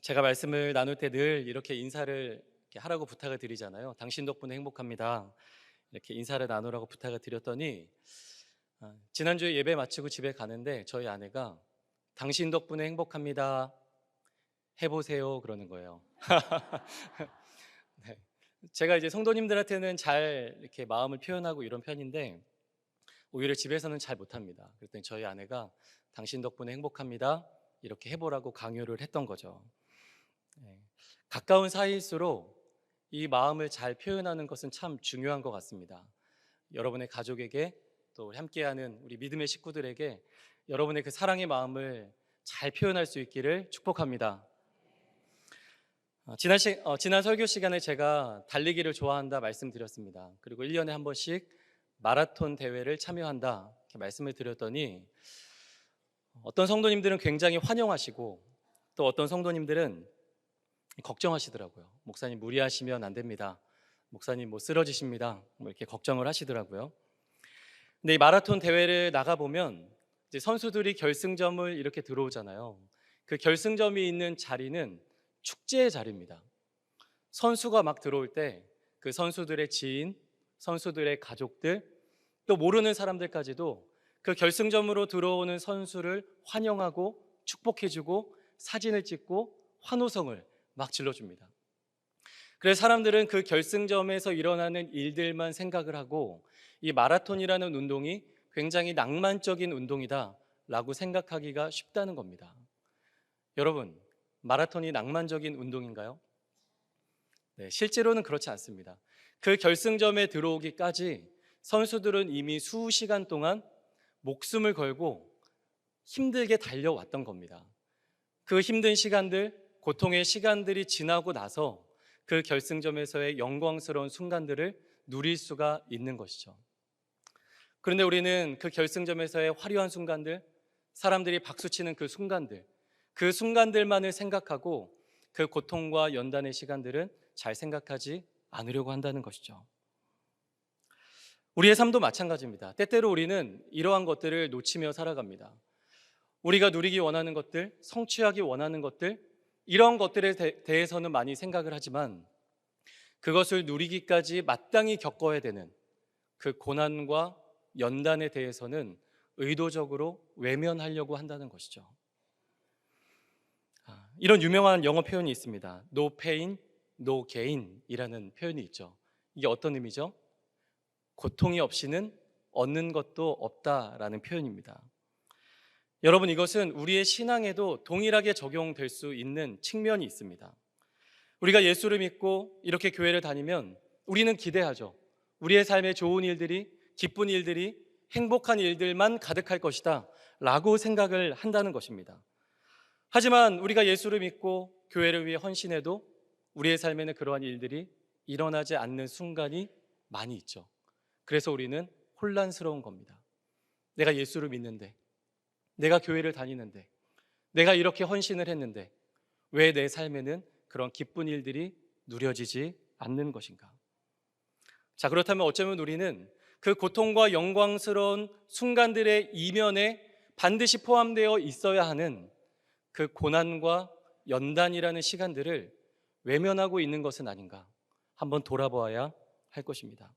제가 말씀을 나눌 때 늘 이렇게 인사를 이렇게 하라고 부탁을 드리잖아요. 당신 덕분에 행복합니다. 이렇게 인사를 나누라고 부탁을 드렸더니 지난주에 예배 마치고 집에 가는데 저희 아내가 당신 덕분에 행복합니다. 해보세요. 그러는 거예요. 네. 제가 이제 성도님들한테는 잘 이렇게 마음을 표현하고 이런 편인데 오히려 집에서는 잘 못합니다. 그랬더니 저희 아내가 당신 덕분에 행복합니다. 이렇게 해보라고 강요를 했던 거죠. 네. 가까운 사이일수록 이 마음을 잘 표현하는 것은 참 중요한 것 같습니다. 여러분의 가족에게 또 우리 함께하는 우리 믿음의 식구들에게 여러분의 그 사랑의 마음을 잘 표현할 수 있기를 축복합니다. 지난 설교 시간에 제가 달리기를 좋아한다 말씀드렸습니다. 그리고 1년에 한 번씩 마라톤 대회를 참여한다 이렇게 말씀을 드렸더니 어떤 성도님들은 굉장히 환영하시고 또 어떤 성도님들은 걱정하시더라고요. 목사님 무리하시면 안 됩니다. 목사님 뭐 쓰러지십니다. 뭐 이렇게 걱정을 하시더라고요. 근데 이 마라톤 대회를 나가 보면 이제 선수들이 결승점을 이렇게 들어오잖아요. 그 결승점이 있는 자리는 축제의 자리입니다. 선수가 막 들어올 때 그 선수들의 지인, 선수들의 가족들, 또 모르는 사람들까지도 그 결승점으로 들어오는 선수를 환영하고 축복해주고 사진을 찍고 환호성을 막 질러줍니다. 그래서 사람들은 그 결승점에서 일어나는 일들만 생각을 하고 이 마라톤이라는 운동이 굉장히 낭만적인 운동이다 라고 생각하기가 쉽다는 겁니다. 여러분, 마라톤이 낭만적인 운동인가요? 네, 실제로는 그렇지 않습니다. 그 결승점에 들어오기까지 선수들은 이미 수시간 동안 목숨을 걸고 힘들게 달려왔던 겁니다. 그 힘든 시간들, 고통의 시간들이 지나고 나서 그 결승점에서의 영광스러운 순간들을 누릴 수가 있는 것이죠. 그런데 우리는 그 결승점에서의 화려한 순간들, 사람들이 박수치는 그 순간들만을 생각하고 그 고통과 연단의 시간들은 잘 생각하지 않으려고 한다는 것이죠. 우리의 삶도 마찬가지입니다. 때때로 우리는 이러한 것들을 놓치며 살아갑니다. 우리가 누리기 원하는 것들, 성취하기 원하는 것들, 이런 것들에 대해서는 많이 생각을 하지만 그것을 누리기까지 마땅히 겪어야 되는 그 고난과 연단에 대해서는 의도적으로 외면하려고 한다는 것이죠. 이런 유명한 영어 표현이 있습니다. No pain, no gain 이라는 표현이 있죠. 이게 어떤 의미죠? 고통이 없이는 얻는 것도 없다라는 표현입니다. 여러분, 이것은 우리의 신앙에도 동일하게 적용될 수 있는 측면이 있습니다. 우리가 예수를 믿고 이렇게 교회를 다니면 우리는 기대하죠. 우리의 삶에 좋은 일들이, 기쁜 일들이, 행복한 일들만 가득할 것이다 라고 생각을 한다는 것입니다. 하지만 우리가 예수를 믿고 교회를 위해 헌신해도 우리의 삶에는 그러한 일들이 일어나지 않는 순간이 많이 있죠. 그래서 우리는 혼란스러운 겁니다. 내가 예수를 믿는데, 내가 교회를 다니는데, 내가 이렇게 헌신을 했는데 왜 내 삶에는 그런 기쁜 일들이 누려지지 않는 것인가? 자, 그렇다면 어쩌면 우리는 그 고통과 영광스러운 순간들의 이면에 반드시 포함되어 있어야 하는 그 고난과 연단이라는 시간들을 외면하고 있는 것은 아닌가? 한번 돌아보아야 할 것입니다.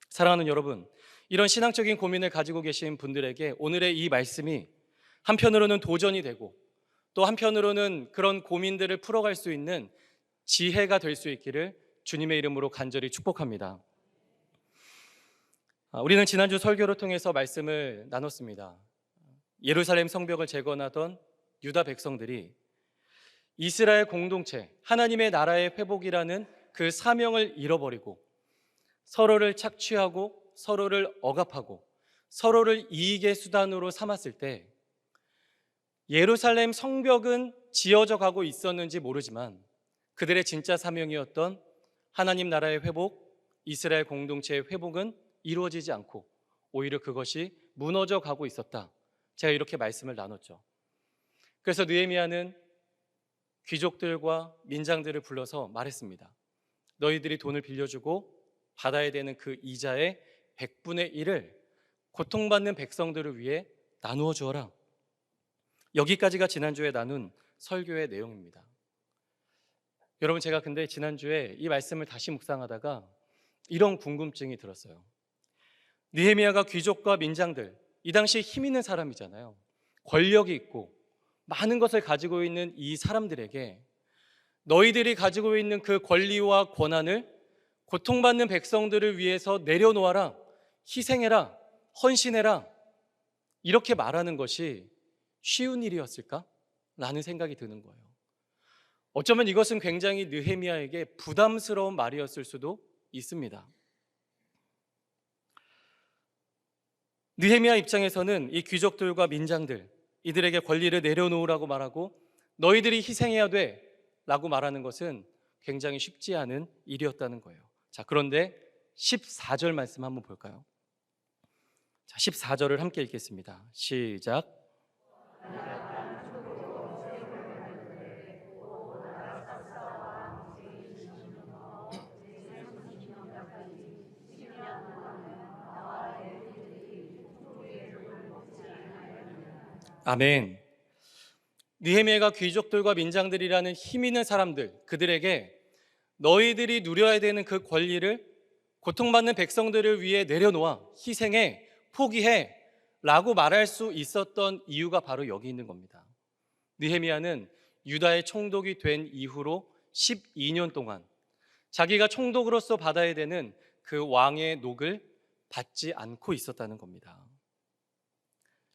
사랑하는 여러분, 이런 신앙적인 고민을 가지고 계신 분들에게 오늘의 이 말씀이 한편으로는 도전이 되고 또 한편으로는 그런 고민들을 풀어갈 수 있는 지혜가 될 수 있기를 주님의 이름으로 간절히 축복합니다. 우리는 지난주 설교를 통해서 말씀을 나눴습니다. 예루살렘 성벽을 재건하던 유다 백성들이 이스라엘 공동체, 하나님의 나라의 회복이라는 그 사명을 잃어버리고 서로를 착취하고 서로를 억압하고 서로를 이익의 수단으로 삼았을 때 예루살렘 성벽은 지어져 가고 있었는지 모르지만 그들의 진짜 사명이었던 하나님 나라의 회복, 이스라엘 공동체의 회복은 이루어지지 않고 오히려 그것이 무너져 가고 있었다. 제가 이렇게 말씀을 나눴죠. 그래서 느헤미야는 귀족들과 민장들을 불러서 말했습니다. 너희들이 돈을 빌려주고 받아야 되는 그 이자의 100분의 1을 고통받는 백성들을 위해 나누어 주어라. 여기까지가 지난주에 나눈 설교의 내용입니다. 여러분, 제가 근데 지난주에 이 말씀을 다시 묵상하다가 이런 궁금증이 들었어요. 느헤미야가 귀족과 민장들, 이 당시 힘 있는 사람이잖아요. 권력이 있고 많은 것을 가지고 있는 이 사람들에게 너희들이 가지고 있는 그 권리와 권한을 고통받는 백성들을 위해서 내려놓아라, 희생해라, 헌신해라, 이렇게 말하는 것이 쉬운 일이었을까? 라는 생각이 드는 거예요. 어쩌면 이것은 굉장히 느헤미야에게 부담스러운 말이었을 수도 있습니다. 느헤미야 입장에서는 이 귀족들과 민장들, 이들에게 권리를 내려놓으라고 말하고 너희들이 희생해야 돼 라고 말하는 것은 굉장히 쉽지 않은 일이었다는 거예요. 자, 그런데 14절 말씀 한번 볼까요? 자, 14절을 함께 읽겠습니다. 시작. 아멘. 느헤미야가 귀족들과 민장들이라는 힘 있는 사람들, 그들에게 너희들이 누려야 되는 그 권리를 고통받는 백성들을 위해 내려놓아 희생해, 포기해 라고 말할 수 있었던 이유가 바로 여기 있는 겁니다. 느헤미야는 유다의 총독이 된 이후로 12년 동안 자기가 총독으로서 받아야 되는 그 왕의 녹을 받지 않고 있었다는 겁니다.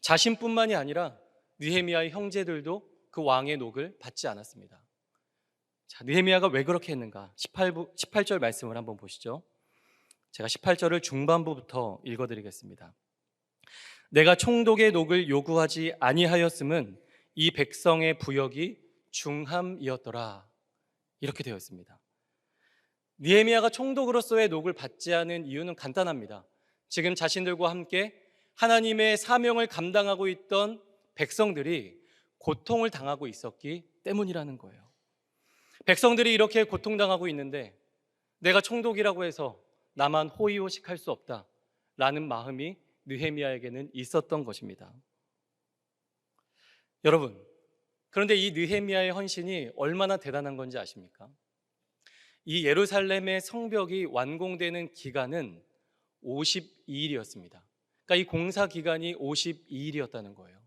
자신뿐만이 아니라 느헤미야의 형제들도 그 왕의 녹을 받지 않았습니다. 자, 느헤미야가 왜 그렇게 했는가? 18절 말씀을 한번 보시죠. 제가 18절을 중반부부터 읽어드리겠습니다. 내가 총독의 녹을 요구하지 아니하였음은 이 백성의 부역이 중함이었더라. 이렇게 되어 있습니다. 느헤미야가 총독으로서의 녹을 받지 않은 이유는 간단합니다. 지금 자신들과 함께 하나님의 사명을 감당하고 있던 백성들이 고통을 당하고 있었기 때문이라는 거예요. 백성들이 이렇게 고통당하고 있는데 내가 총독이라고 해서 나만 호의호식할 수 없다라는 마음이 느헤미야에게는 있었던 것입니다. 여러분, 그런데 이 느헤미야의 헌신이 얼마나 대단한 건지 아십니까? 이 예루살렘의 성벽이 완공되는 기간은 52일이었습니다. 그러니까 이 공사 기간이 52일이었다는 거예요.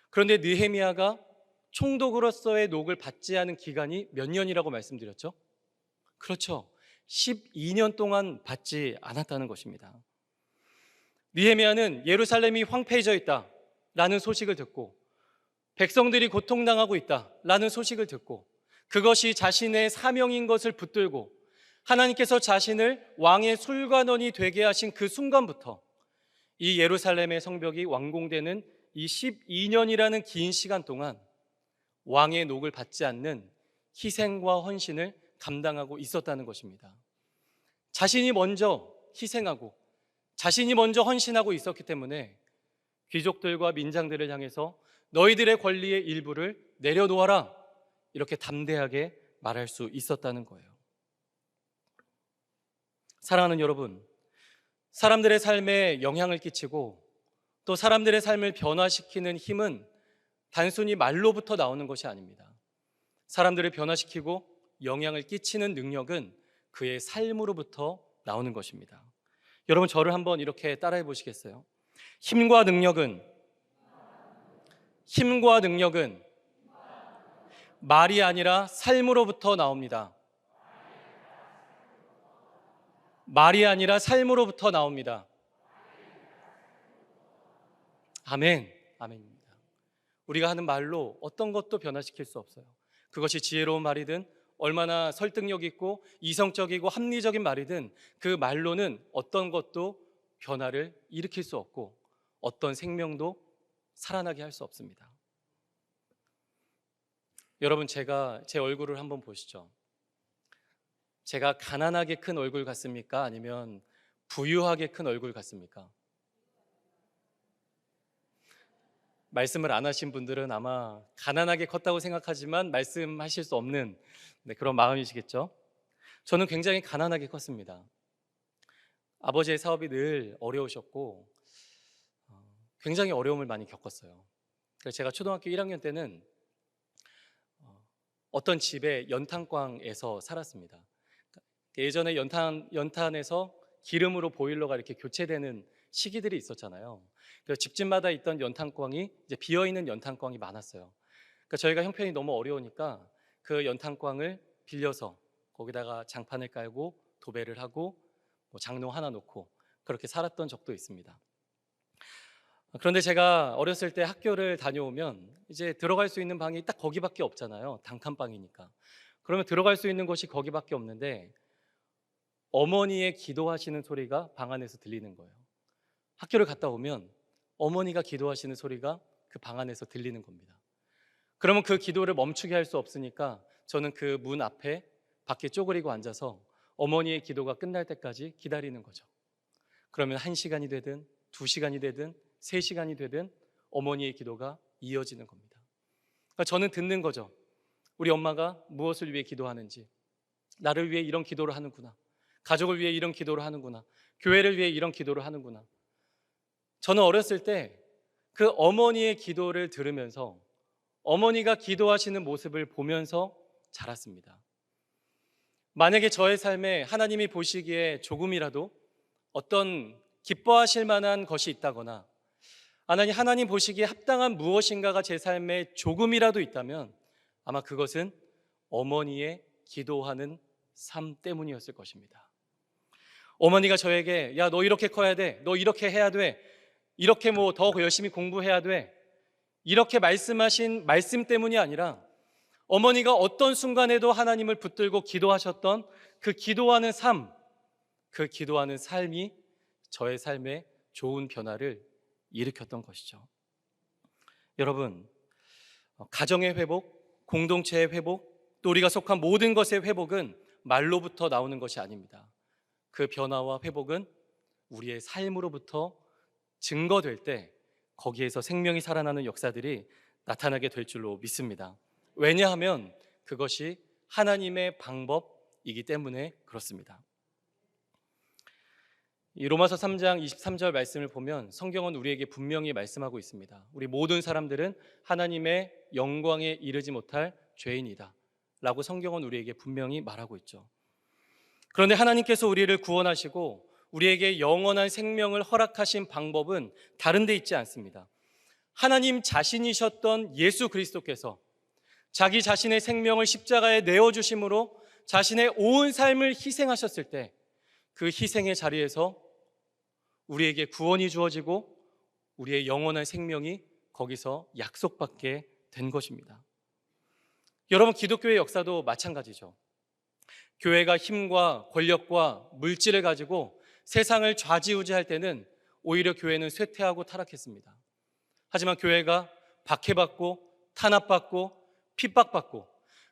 그런데 느헤미야가 총독으로서의 녹을 받지 않은 기간이 몇 년이라고 말씀드렸죠? 그렇죠. 12년 동안 받지 않았다는 것입니다. 느헤미야는 예루살렘이 황폐해져 있다라는 소식을 듣고 백성들이 고통당하고 있다라는 소식을 듣고 그것이 자신의 사명인 것을 붙들고 하나님께서 자신을 왕의 술관원이 되게 하신 그 순간부터 이 예루살렘의 성벽이 완공되는 이 12년이라는 긴 시간 동안 왕의 녹을 받지 않는 희생과 헌신을 감당하고 있었다는 것입니다. 자신이 먼저 희생하고 자신이 먼저 헌신하고 있었기 때문에 귀족들과 민장들을 향해서 너희들의 권리의 일부를 내려놓아라, 이렇게 담대하게 말할 수 있었다는 거예요. 사랑하는 여러분, 사람들의 삶에 영향을 끼치고 또 사람들의 삶을 변화시키는 힘은 단순히 말로부터 나오는 것이 아닙니다. 사람들을 변화시키고 영향을 끼치는 능력은 그의 삶으로부터 나오는 것입니다. 여러분, 저를 한번 이렇게 따라해 보시겠어요? 힘과 능력은 말이 아니라 삶으로부터 나옵니다. 말이 아니라 삶으로부터 나옵니다. 아멘. 아멘입니다. 우리가 하는 말로 어떤 것도 변화시킬 수 없어요. 그것이 지혜로운 말이든 얼마나 설득력 있고 이성적이고 합리적인 말이든 그 말로는 어떤 것도 변화를 일으킬 수 없고 어떤 생명도 살아나게 할 수 없습니다. 여러분, 제가 제 얼굴을 한번 보시죠. 제가 가난하게 큰 얼굴 같습니까? 아니면 부유하게 큰 얼굴 같습니까? 말씀을 안 하신 분들은 아마 가난하게 컸다고 생각하지만 말씀하실 수 없는 그런 마음이시겠죠? 저는 굉장히 가난하게 컸습니다. 아버지의 사업이 늘 어려우셨고 굉장히 어려움을 많이 겪었어요. 그래서 제가 초등학교 1학년 때는 어떤 집의 연탄광에서 살았습니다. 예전에 연탄에서 기름으로 보일러가 이렇게 교체되는 시기들이 있었잖아요. 그래서 집집마다 있던 연탄광이 이제 비어 있는 연탄광이 많았어요. 그러니까 저희가 형편이 너무 어려우니까 그 연탄광을 빌려서 거기다가 장판을 깔고 도배를 하고 뭐 장롱 하나 놓고 그렇게 살았던 적도 있습니다. 그런데 제가 어렸을 때 학교를 다녀오면 이제 들어갈 수 있는 방이 딱 거기밖에 없잖아요. 단칸방이니까. 그러면 들어갈 수 있는 곳이 거기밖에 없는데 어머니의 기도하시는 소리가 방 안에서 들리는 거예요. 학교를 갔다 오면 어머니가 기도하시는 소리가 그 방 안에서 들리는 겁니다. 그러면 그 기도를 멈추게 할 수 없으니까 저는 그 문 앞에 밖에 쪼그리고 앉아서 어머니의 기도가 끝날 때까지 기다리는 거죠. 그러면 1시간이 되든 2시간이 되든 3시간이 되든 어머니의 기도가 이어지는 겁니다. 그러니까 저는 듣는 거죠. 우리 엄마가 무엇을 위해 기도하는지, 나를 위해 이런 기도를 하는구나, 가족을 위해 이런 기도를 하는구나, 교회를 위해 이런 기도를 하는구나. 저는 어렸을 때 그 어머니의 기도를 들으면서 어머니가 기도하시는 모습을 보면서 자랐습니다. 만약에 저의 삶에 하나님이 보시기에 조금이라도 어떤 기뻐하실 만한 것이 있다거나 하나님 보시기에 합당한 무엇인가가 제 삶에 조금이라도 있다면 아마 그것은 어머니의 기도하는 삶 때문이었을 것입니다. 어머니가 저에게 야, 너 이렇게 커야 돼, 너 이렇게 해야 돼, 이렇게 뭐 더 열심히 공부해야 돼, 이렇게 말씀하신 말씀 때문이 아니라 어머니가 어떤 순간에도 하나님을 붙들고 기도하셨던 그 기도하는 삶, 그 기도하는 삶이 저의 삶에 좋은 변화를 일으켰던 것이죠. 여러분, 가정의 회복, 공동체의 회복, 또 우리가 속한 모든 것의 회복은 말로부터 나오는 것이 아닙니다. 그 변화와 회복은 우리의 삶으로부터 증거될 때 거기에서 생명이 살아나는 역사들이 나타나게 될 줄로 믿습니다. 왜냐하면 그것이 하나님의 방법이기 때문에 그렇습니다. 이 로마서 3장 23절 말씀을 보면 성경은 우리에게 분명히 말씀하고 있습니다. 우리 모든 사람들은 하나님의 영광에 이르지 못할 죄인이다 라고 성경은 우리에게 분명히 말하고 있죠. 그런데 하나님께서 우리를 구원하시고 우리에게 영원한 생명을 허락하신 방법은 다른 데 있지 않습니다. 하나님 자신이셨던 예수 그리스도께서 자기 자신의 생명을 십자가에 내어주심으로 자신의 온 삶을 희생하셨을 때 그 희생의 자리에서 우리에게 구원이 주어지고 우리의 영원한 생명이 거기서 약속받게 된 것입니다. 여러분, 기독교의 역사도 마찬가지죠. 교회가 힘과 권력과 물질을 가지고 세상을 좌지우지할 때는 오히려 교회는 쇠퇴하고 타락했습니다. 하지만 교회가 박해받고 탄압받고 핍박받고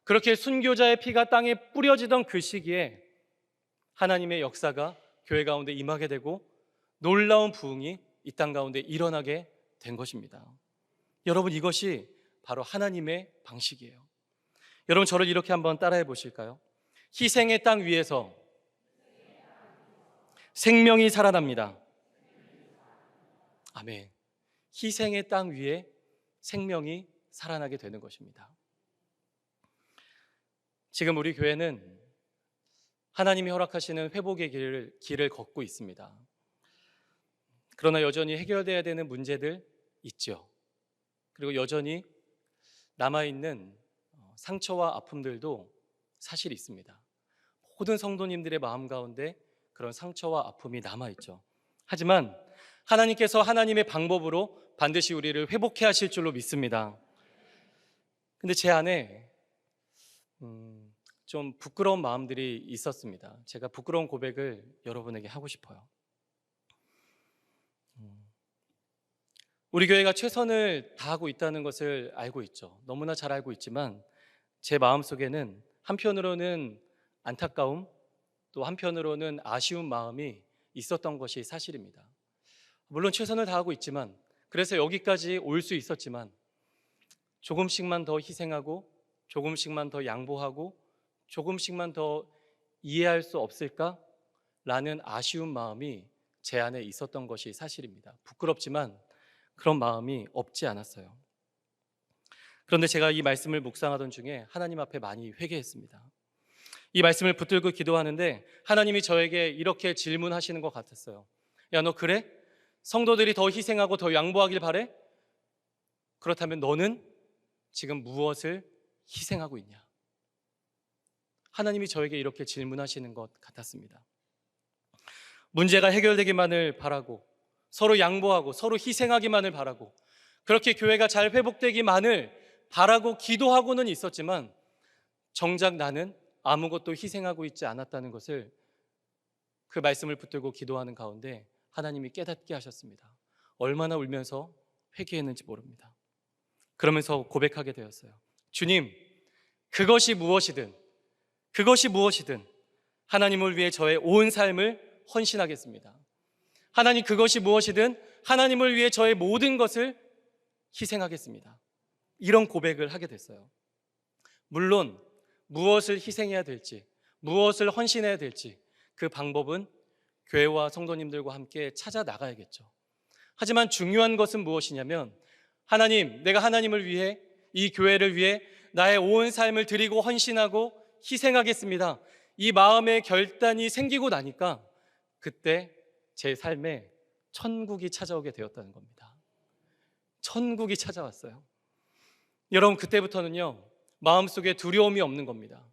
그렇게 순교자의 피가 땅에 뿌려지던 그 시기에 하나님의 역사가 교회 가운데 임하게 되고 놀라운 부흥이 이 땅 가운데 일어나게 된 것입니다. 여러분, 이것이 바로 하나님의 방식이에요. 여러분, 저를 이렇게 한번 따라해 보실까요? 희생의 땅 위에서 생명이 살아납니다. 아멘. 희생의 땅 위에 생명이 살아나게 되는 것입니다. 지금 우리 교회는 하나님이 허락하시는 회복의 길을 걷고 있습니다. 그러나 여전히 해결돼야 되는 문제들 있죠. 그리고 여전히 남아있는 상처와 아픔들도 사실 있습니다. 모든 성도님들의 마음 가운데 그런 상처와 아픔이 남아있죠. 하지만 하나님께서 하나님의 방법으로 반드시 우리를 회복해 하실 줄로 믿습니다. 근데 제 안에 좀 부끄러운 마음들이 있었습니다. 제가 부끄러운 고백을 여러분에게 하고 싶어요. 우리 교회가 최선을 다하고 있다는 것을 알고 있죠. 너무나 잘 알고 있지만 제 마음속에는 한편으로는 안타까움, 또 한편으로는 아쉬운 마음이 있었던 것이 사실입니다. 물론 최선을 다하고 있지만, 그래서 여기까지 올 수 있었지만 조금씩만 더 희생하고 조금씩만 더 양보하고 조금씩만 더 이해할 수 없을까라는 아쉬운 마음이 제 안에 있었던 것이 사실입니다. 부끄럽지만 그런 마음이 없지 않았어요. 그런데 제가 이 말씀을 묵상하던 중에 하나님 앞에 많이 회개했습니다. 이 말씀을 붙들고 기도하는데 하나님이 저에게 이렇게 질문하시는 것 같았어요. 야, 너 그래? 성도들이 더 희생하고 더 양보하길 바래? 그렇다면 너는 지금 무엇을 희생하고 있냐? 하나님이 저에게 이렇게 질문하시는 것 같았습니다. 문제가 해결되기만을 바라고 서로 양보하고 서로 희생하기만을 바라고 그렇게 교회가 잘 회복되기만을 바라고 기도하고는 있었지만 정작 나는 아무것도 희생하고 있지 않았다는 것을 그 말씀을 붙들고 기도하는 가운데 하나님이 깨닫게 하셨습니다. 얼마나 울면서 회개했는지 모릅니다. 그러면서 고백하게 되었어요. 주님, 그것이 무엇이든 하나님을 위해 저의 온 삶을 헌신하겠습니다. 하나님, 그것이 무엇이든 하나님을 위해 저의 모든 것을 희생하겠습니다. 이런 고백을 하게 됐어요. 물론 무엇을 희생해야 될지, 무엇을 헌신해야 될지 그 방법은 교회와 성도님들과 함께 찾아 나가야겠죠. 하지만 중요한 것은 무엇이냐면 하나님, 내가 하나님을 위해 이 교회를 위해 나의 온 삶을 드리고 헌신하고 희생하겠습니다. 이 마음의 결단이 생기고 나니까 그때 제 삶에 천국이 찾아오게 되었다는 겁니다. 천국이 찾아왔어요. 여러분, 그때부터는요 마음속에 두려움이 없는 겁니다.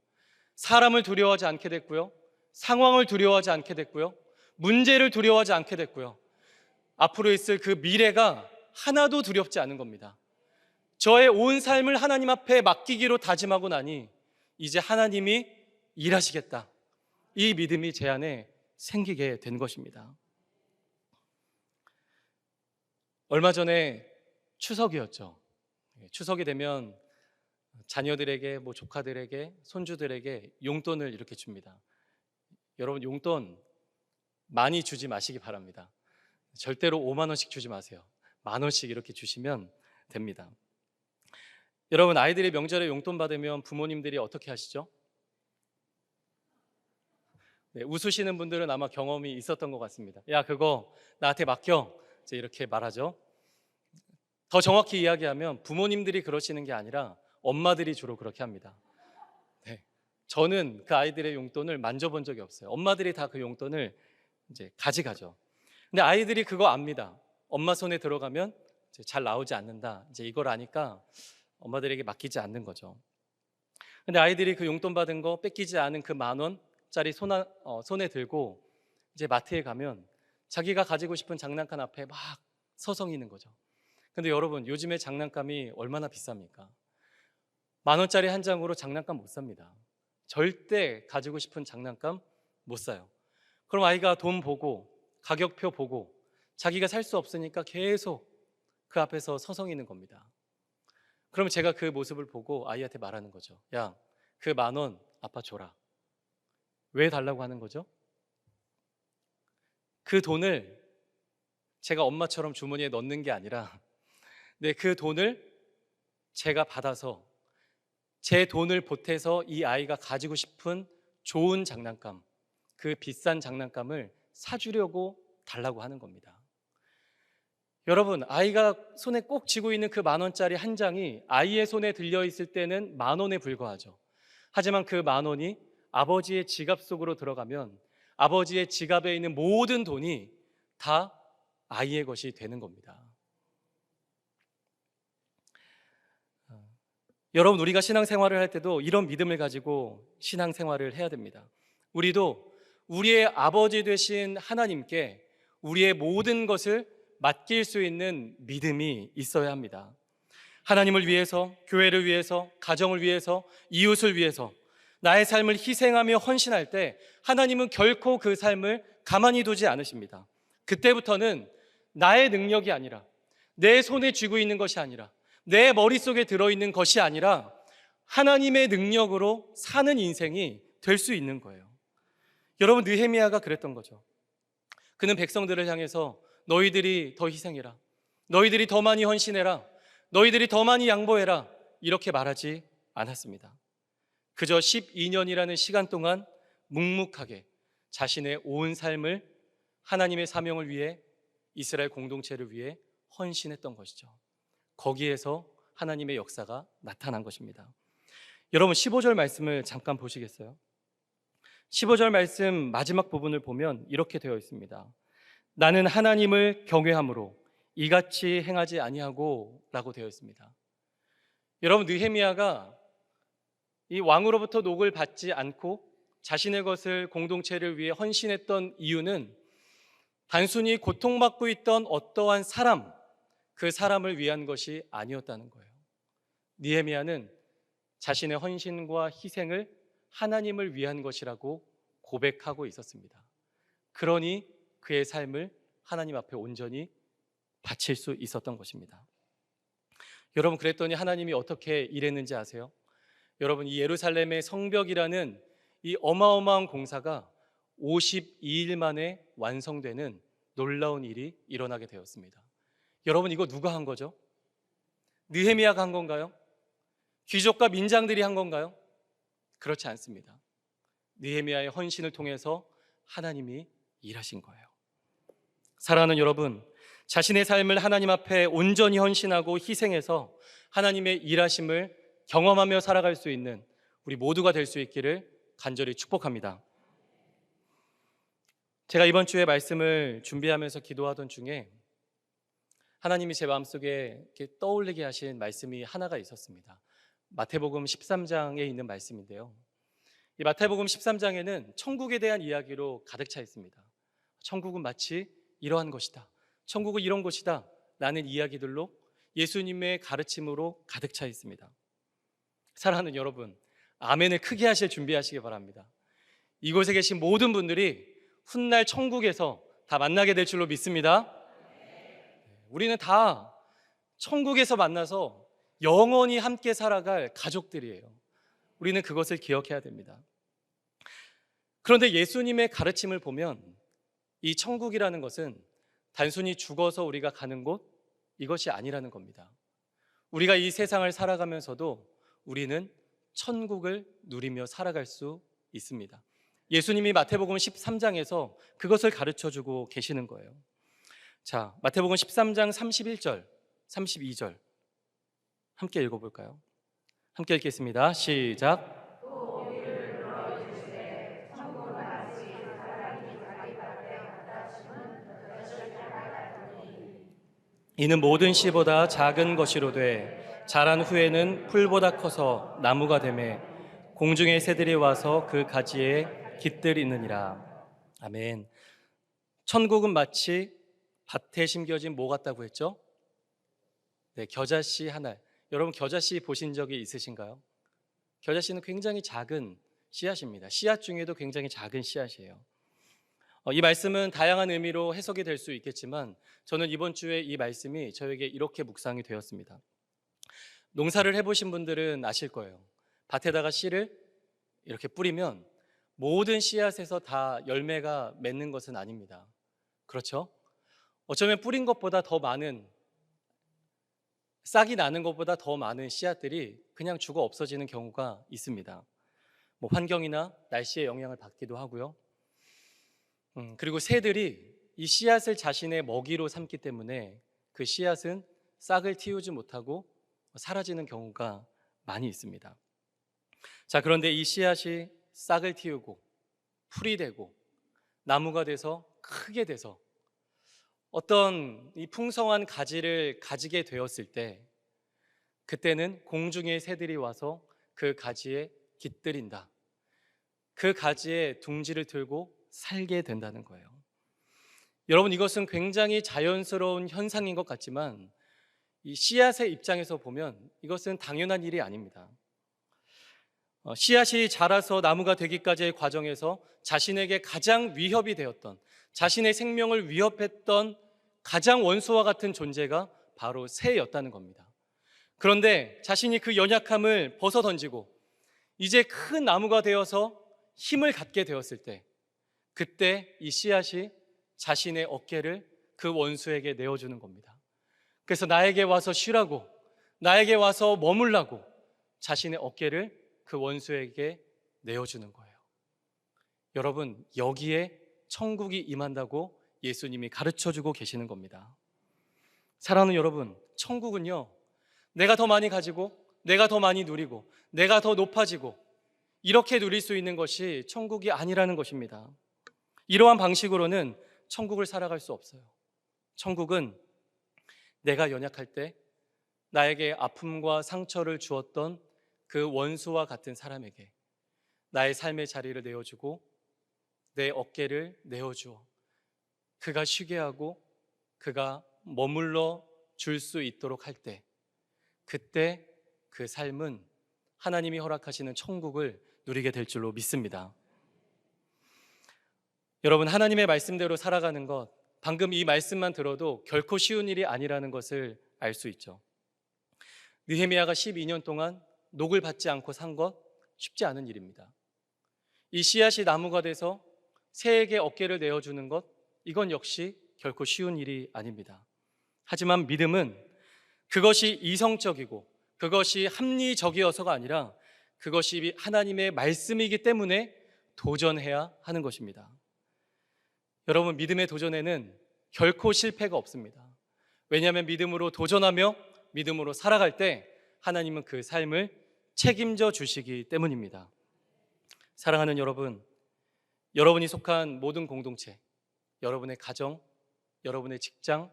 사람을 두려워하지 않게 됐고요, 상황을 두려워하지 않게 됐고요, 문제를 두려워하지 않게 됐고요, 앞으로 있을 그 미래가 하나도 두렵지 않은 겁니다. 저의 온 삶을 하나님 앞에 맡기기로 다짐하고 나니 이제 하나님이 일하시겠다, 이 믿음이 제 안에 생기게 된 것입니다. 얼마 전에 추석이었죠. 추석이 되면 자녀들에게, 조카들에게, 손주들에게 용돈을 이렇게 줍니다. 여러분, 용돈 많이 주지 마시기 바랍니다. 절대로 5만 원씩 주지 마세요. 1만 원씩 이렇게 주시면 됩니다. 여러분, 아이들이 명절에 용돈 받으면 부모님들이 어떻게 하시죠? 네, 웃으시는 분들은 아마 경험이 있었던 것 같습니다. 야, 그거 나한테 맡겨, 이제 이렇게 말하죠. 더 정확히 이야기하면 부모님들이 그러시는 게 아니라 엄마들이 주로 그렇게 합니다. 네, 저는 그 아이들의 용돈을 만져본 적이 없어요. 엄마들이 다 그 용돈을 이제 가져가죠. 근데 아이들이 그거 압니다. 엄마 손에 들어가면 이제 잘 나오지 않는다, 이제 이걸 아니까 엄마들에게 맡기지 않는 거죠. 근데 아이들이 그 용돈 받은 거 뺏기지 않은 그 1만 원짜리 손에 들고 이제 마트에 가면 자기가 가지고 싶은 장난감 앞에 막 서성이는 거죠. 근데 여러분, 요즘에 장난감이 얼마나 비쌉니까? 1만 원짜리 한 장으로 장난감 못 삽니다. 절대 가지고 싶은 장난감 못 사요. 그럼 아이가 돈 보고 가격표 보고 자기가 살 수 없으니까 계속 그 앞에서 서성이는 겁니다. 그럼 제가 그 모습을 보고 아이한테 말하는 거죠. 야, 그 1만 원 아빠 줘라. 왜 달라고 하는 거죠? 그 돈을 제가 엄마처럼 주머니에 넣는 게 아니라 그 돈을 제가 받아서 제 돈을 보태서 이 아이가 가지고 싶은 좋은 장난감, 그 비싼 장난감을 사주려고 달라고 하는 겁니다. 여러분, 아이가 손에 꼭 쥐고 있는 그 1만 원짜리 한 장이 아이의 손에 들려 있을 때는 1만 원에 불과하죠. 하지만 그 1만 원이 아버지의 지갑 속으로 들어가면 아버지의 지갑에 있는 모든 돈이 다 아이의 것이 되는 겁니다. 여러분, 우리가 신앙생활을 할 때도 이런 믿음을 가지고 신앙생활을 해야 됩니다. 우리도 우리의 아버지 되신 하나님께 우리의 모든 것을 맡길 수 있는 믿음이 있어야 합니다. 하나님을 위해서, 교회를 위해서, 가정을 위해서, 이웃을 위해서 나의 삶을 희생하며 헌신할 때 하나님은 결코 그 삶을 가만히 두지 않으십니다. 그때부터는 나의 능력이 아니라, 내 손에 쥐고 있는 것이 아니라, 내 머릿속에 들어있는 것이 아니라 하나님의 능력으로 사는 인생이 될 수 있는 거예요. 여러분, 느헤미야가 그랬던 거죠. 그는 백성들을 향해서 너희들이 더 희생해라, 너희들이 더 많이 헌신해라, 너희들이 더 많이 양보해라, 이렇게 말하지 않았습니다. 그저 12년이라는 시간 동안 묵묵하게 자신의 온 삶을 하나님의 사명을 위해, 이스라엘 공동체를 위해 헌신했던 것이죠. 거기에서 하나님의 역사가 나타난 것입니다. 여러분 15절 말씀을 잠깐 보시겠어요? 15절 말씀 마지막 부분을 보면 이렇게 되어 있습니다. 나는 하나님을 경외함으로 이같이 행하지 아니하고 라고 되어 있습니다. 여러분 느헤미야가 이 왕으로부터 녹을 받지 않고 자신의 것을 공동체를 위해 헌신했던 이유는 단순히 고통받고 있던 어떠한 사람, 그 사람을 위한 것이 아니었다는 거예요. 느헤미야는 자신의 헌신과 희생을 하나님을 위한 것이라고 고백하고 있었습니다. 그러니 그의 삶을 하나님 앞에 온전히 바칠 수 있었던 것입니다. 여러분 그랬더니 하나님이 어떻게 일했는지 아세요? 여러분 이 예루살렘의 성벽이라는 이 어마어마한 공사가 52일 만에 완성되는 놀라운 일이 일어나게 되었습니다. 여러분 이거 누가 한 거죠? 느헤미야가 한 건가요? 귀족과 민장들이 한 건가요? 그렇지 않습니다. 느헤미야의 헌신을 통해서 하나님이 일하신 거예요. 사랑하는 여러분, 자신의 삶을 하나님 앞에 온전히 헌신하고 희생해서 하나님의 일하심을 경험하며 살아갈 수 있는 우리 모두가 될 수 있기를 간절히 축복합니다. 제가 이번 주에 말씀을 준비하면서 기도하던 중에 하나님이 제 마음속에 이렇게 떠올리게 하신 말씀이 하나가 있었습니다. 마태복음 13장에 있는 말씀인데요. 이 마태복음 13장에는 천국에 대한 이야기로 가득 차 있습니다. 천국은 마치 이러한 것이다, 천국은 이런 곳이다 라는 이야기들로 예수님의 가르침으로 가득 차 있습니다. 사랑하는 여러분, 아멘을 크게 하실 준비하시기 바랍니다. 이곳에 계신 모든 분들이 훗날 천국에서 다 만나게 될 줄로 믿습니다. 우리는 다 천국에서 만나서 영원히 함께 살아갈 가족들이에요. 우리는 그것을 기억해야 됩니다. 그런데 예수님의 가르침을 보면 이 천국이라는 것은 단순히 죽어서 우리가 가는 곳, 이것이 아니라는 겁니다. 우리가 이 세상을 살아가면서도 우리는 천국을 누리며 살아갈 수 있습니다. 예수님이 마태복음 13장에서 그것을 가르쳐주고 계시는 거예요. 자, 마태복음 13장 31절, 32절 함께 읽어볼까요? 함께 읽겠습니다. 시작. 이는 모든 씨보다 작은 것이로되 자란 후에는 풀보다 커서 나무가 되매 공중의 새들이 와서 그 가지에 깃들이느니라. 아멘. 천국은 마치 밭에 심겨진 뭐 같다고 했죠? 네, 겨자씨 한 알. 여러분 겨자씨 보신 적이 있으신가요? 겨자씨는 굉장히 작은 씨앗입니다. 씨앗 중에도 굉장히 작은 씨앗이에요. 이 말씀은 다양한 의미로 해석이 될 수 있겠지만 저는 이번 주에 이 말씀이 저에게 이렇게 묵상이 되었습니다. 농사를 해보신 분들은 아실 거예요. 밭에다가 씨를 이렇게 뿌리면 모든 씨앗에서 다 열매가 맺는 것은 아닙니다. 그렇죠? 어쩌면 뿌린 것보다 더 많은, 싹이 나는 것보다 더 많은 씨앗들이 그냥 죽어 없어지는 경우가 있습니다. 뭐 환경이나 날씨의 영향을 받기도 하고요. 그리고 새들이 이 씨앗을 자신의 먹이로 삼기 때문에 그 씨앗은 싹을 틔우지 못하고 사라지는 경우가 많이 있습니다. 자, 그런데 이 씨앗이 싹을 틔우고 풀이 되고 나무가 돼서 크게 돼서 어떤 이 풍성한 가지를 가지게 되었을 때 그때는 공중의 새들이 와서 그 가지에 깃들인다. 그 가지에 둥지를 틀고 살게 된다는 거예요. 여러분 이것은 굉장히 자연스러운 현상인 것 같지만 이 씨앗의 입장에서 보면 이것은 당연한 일이 아닙니다. 씨앗이 자라서 나무가 되기까지의 과정에서 자신에게 가장 위협이 되었던, 자신의 생명을 위협했던 가장 원수와 같은 존재가 바로 새였다는 겁니다. 그런데 자신이 그 연약함을 벗어던지고 이제 큰 나무가 되어서 힘을 갖게 되었을 때 그때 이 씨앗이 자신의 어깨를 그 원수에게 내어주는 겁니다. 그래서 나에게 와서 쉬라고, 나에게 와서 머물라고 자신의 어깨를 그 원수에게 내어주는 거예요. 여러분 여기에 천국이 임한다고 예수님이 가르쳐주고 계시는 겁니다. 사랑하는 여러분, 천국은요 내가 더 많이 가지고, 내가 더 많이 누리고, 내가 더 높아지고, 이렇게 누릴 수 있는 것이 천국이 아니라는 것입니다. 이러한 방식으로는 천국을 살아갈 수 없어요. 천국은 내가 연약할 때 나에게 아픔과 상처를 주었던 그 원수와 같은 사람에게 나의 삶의 자리를 내어주고 내 어깨를 내어주어 그가 쉬게 하고 그가 머물러 줄 수 있도록 할 때, 그때 그 삶은 하나님이 허락하시는 천국을 누리게 될 줄로 믿습니다. 여러분, 하나님의 말씀대로 살아가는 것, 방금 이 말씀만 들어도 결코 쉬운 일이 아니라는 것을 알 수 있죠. 느헤미야가 12년 동안 녹을 받지 않고 산 것 쉽지 않은 일입니다. 이 씨앗이 나무가 돼서 새에게 어깨를 내어주는 것, 이건 역시 결코 쉬운 일이 아닙니다. 하지만 믿음은 그것이 이성적이고 그것이 합리적이어서가 아니라 그것이 하나님의 말씀이기 때문에 도전해야 하는 것입니다. 여러분, 믿음의 도전에는 결코 실패가 없습니다. 왜냐하면 믿음으로 도전하며 믿음으로 살아갈 때 하나님은 그 삶을 책임져 주시기 때문입니다. 사랑하는 여러분, 여러분이 속한 모든 공동체, 여러분의 가정, 여러분의 직장,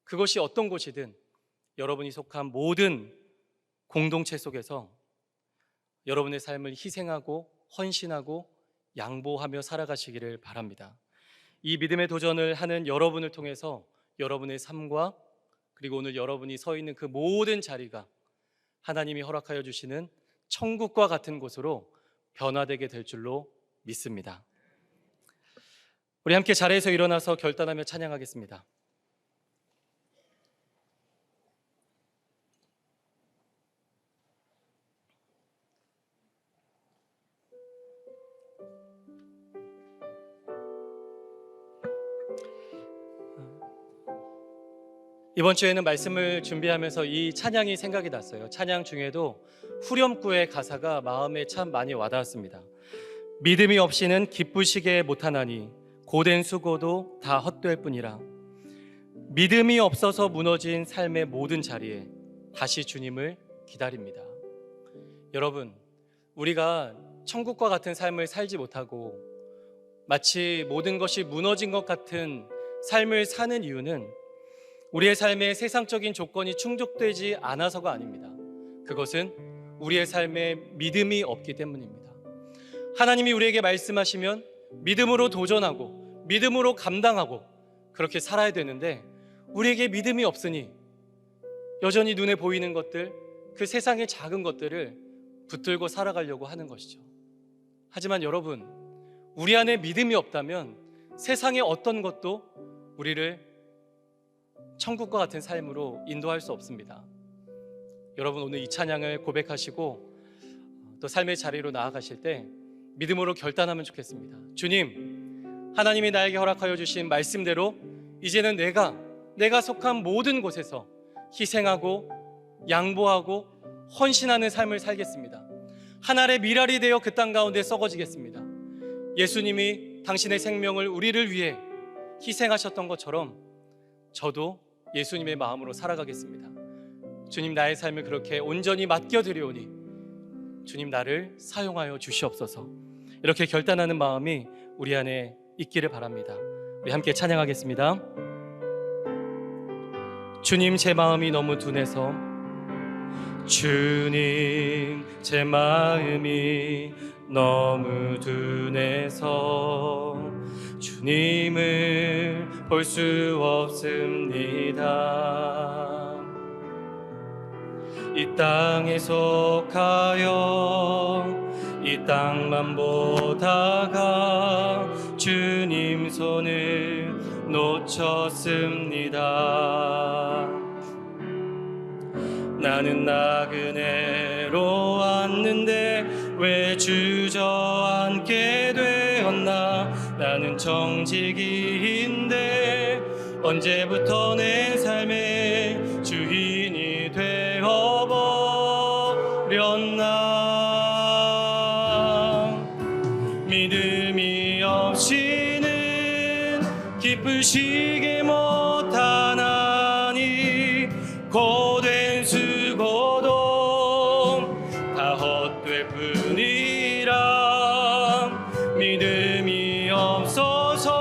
그것이 어떤 곳이든 여러분이 속한 모든 공동체 속에서 여러분의 삶을 희생하고 헌신하고 양보하며 살아가시기를 바랍니다. 이 믿음의 도전을 하는 여러분을 통해서 여러분의 삶과 그리고 오늘 여러분이 서 있는 그 모든 자리가 하나님이 허락하여 주시는 천국과 같은 곳으로 변화되게 될 줄로 믿습니다. 우리 함께 자리에서 일어나서 결단하며 찬양하겠습니다. 이번 주에는 말씀을 준비하면서 이 찬양이 생각이 났어요. 찬양 중에도 후렴구의 가사가 마음에 참 많이 와닿았습니다. 믿음이 없이는 기쁘시게 못하나니 고된 수고도 다 헛될 뿐이라. 믿음이 없어서 무너진 삶의 모든 자리에 다시 주님을 기다립니다. 여러분, 우리가 천국과 같은 삶을 살지 못하고 마치 모든 것이 무너진 것 같은 삶을 사는 이유는 우리의 삶에 세상적인 조건이 충족되지 않아서가 아닙니다. 그것은 우리의 삶에 믿음이 없기 때문입니다. 하나님이 우리에게 말씀하시면 믿음으로 도전하고 믿음으로 감당하고 그렇게 살아야 되는데 우리에게 믿음이 없으니 여전히 눈에 보이는 것들, 그 세상의 작은 것들을 붙들고 살아가려고 하는 것이죠. 하지만 여러분, 우리 안에 믿음이 없다면 세상의 어떤 것도 우리를 천국과 같은 삶으로 인도할 수 없습니다. 여러분, 오늘 이 찬양을 고백하시고 또 삶의 자리로 나아가실 때 믿음으로 결단하면 좋겠습니다. 주님, 하나님이 나에게 허락하여 주신 말씀대로 이제는 내가 속한 모든 곳에서 희생하고 양보하고 헌신하는 삶을 살겠습니다. 한 알의 밀알이 되어 그 땅 가운데 썩어지겠습니다. 예수님이 당신의 생명을 우리를 위해 희생하셨던 것처럼 저도 예수님의 마음으로 살아가겠습니다. 주님, 나의 삶을 그렇게 온전히 맡겨드리오니 주님, 나를 사용하여 주시옵소서. 이렇게 결단하는 마음이 우리 안에 있기를 바랍니다. 우리 함께 찬양하겠습니다. 주님, 제 마음이 너무 둔해서, 주님, 제 마음이 너무 둔해서 주님을 볼 수 없습니다. 이 땅에 속하여 이 땅만 보다가 주님 손을 놓쳤습니다. 나는 나그네로 왔는데 왜 주저앉게 되었나. 나는 정직이인데 언제부터 내 삶의 주인이 되어버렸나. 믿음이 없이는 기쁘시게 못하나니 고된 수고 믿음이 없어서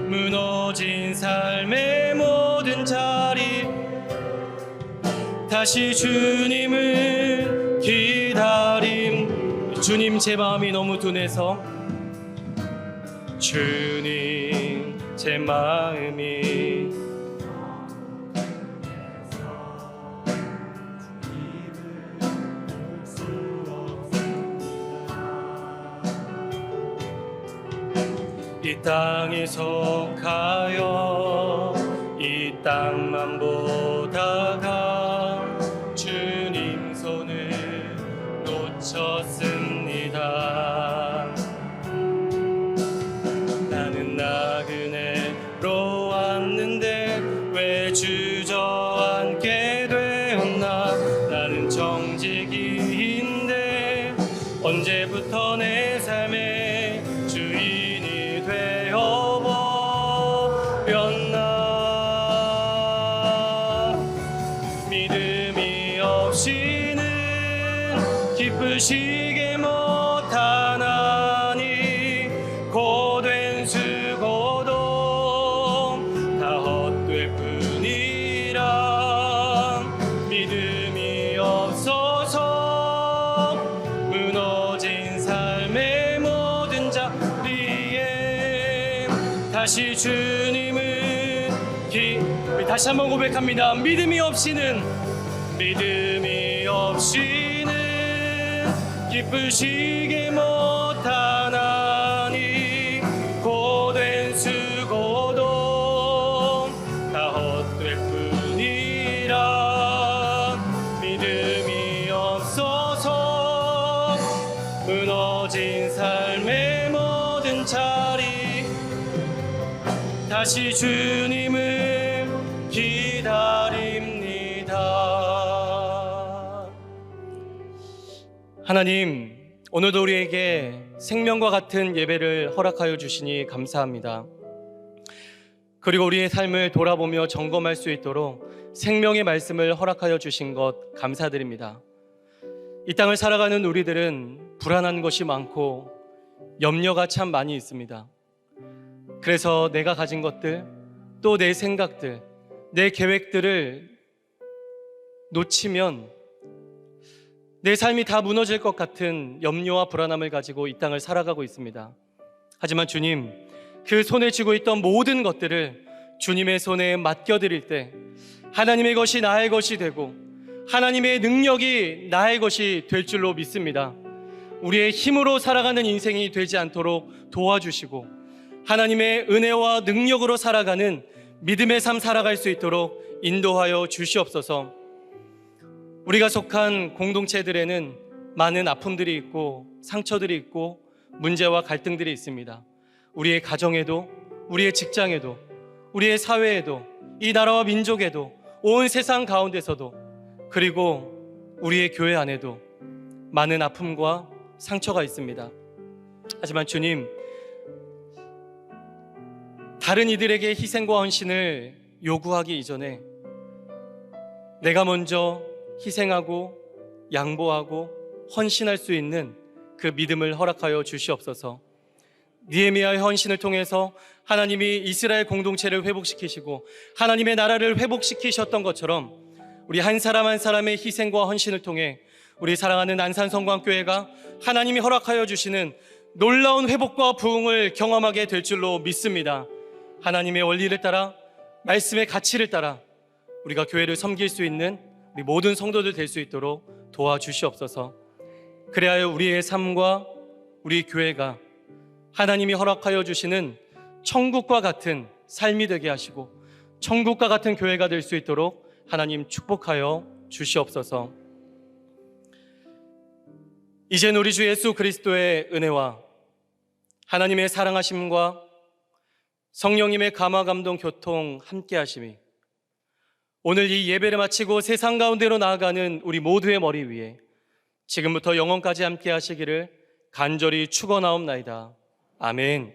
무너진 삶의 모든 자리 다시 주님을 기다림. 주님 제 마음이 너무 둔해서 주님 제 마음이 이 땅에 속하여 이 땅만 보다가 주님 손을 놓쳤습니다. 나는 나그네로 왔는데 왜 주저앉게 되었나. 나는 정직이인데 언제부터 내 삶의 주인이 되어버렸나. 믿음이 없이는 기쁘시게 못하나니 고된 수고도 다 헛될 뿐이라. 믿음이 없어서 무너진 삶의 모든 자리에 다시 주님을 우리 다시 한번 고백합니다. 믿음이 없이는 기쁘시게 못하나니 고된 수고도 다 헛될 뿐이라. 믿음이 없어서 무너진 삶의 모든 자리 다시 주님을 기다립니다. 하나님, 오늘도 우리에게 생명과 같은 예배를 허락하여 주시니 감사합니다. 그리고 우리의 삶을 돌아보며 점검할 수 있도록 생명의 말씀을 허락하여 주신 것 감사드립니다. 이 땅을 살아가는 우리들은 불안한 것이 많고 염려가 참 많이 있습니다. 그래서 내가 가진 것들, 또 내 생각들, 내 계획들을 놓치면 내 삶이 다 무너질 것 같은 염려와 불안함을 가지고 이 땅을 살아가고 있습니다. 하지만 주님, 그 손에 쥐고 있던 모든 것들을 주님의 손에 맡겨드릴 때 하나님의 것이 나의 것이 되고 하나님의 능력이 나의 것이 될 줄로 믿습니다. 우리의 힘으로 살아가는 인생이 되지 않도록 도와주시고 하나님의 은혜와 능력으로 살아가는 믿음의 삶 살아갈 수 있도록 인도하여 주시옵소서. 우리가 속한 공동체들에는 많은 아픔들이 있고 상처들이 있고 문제와 갈등들이 있습니다. 우리의 가정에도, 우리의 직장에도, 우리의 사회에도, 이 나라와 민족에도, 온 세상 가운데서도, 그리고 우리의 교회 안에도 많은 아픔과 상처가 있습니다. 하지만 주님, 다른 이들에게 희생과 헌신을 요구하기 이전에 내가 먼저 희생하고 양보하고 헌신할 수 있는 그 믿음을 허락하여 주시옵소서. 느헤미야의 헌신을 통해서 하나님이 이스라엘 공동체를 회복시키시고 하나님의 나라를 회복시키셨던 것처럼 우리 한 사람 한 사람의 희생과 헌신을 통해 우리 사랑하는 안산성광교회가 하나님이 허락하여 주시는 놀라운 회복과 부흥을 경험하게 될 줄로 믿습니다. 하나님의 원리를 따라, 말씀의 가치를 따라 우리가 교회를 섬길 수 있는 우리 모든 성도들 될 수 있도록 도와주시옵소서. 그래야 우리의 삶과 우리 교회가 하나님이 허락하여 주시는 천국과 같은 삶이 되게 하시고 천국과 같은 교회가 될 수 있도록 하나님 축복하여 주시옵소서. 이젠 우리 주 예수 그리스도의 은혜와 하나님의 사랑하심과 성령님의 감화 감동 교통 함께 하심이 오늘 이 예배를 마치고 세상 가운데로 나아가는 우리 모두의 머리 위에 지금부터 영원까지 함께 하시기를 간절히 축원하옵나이다. 아멘.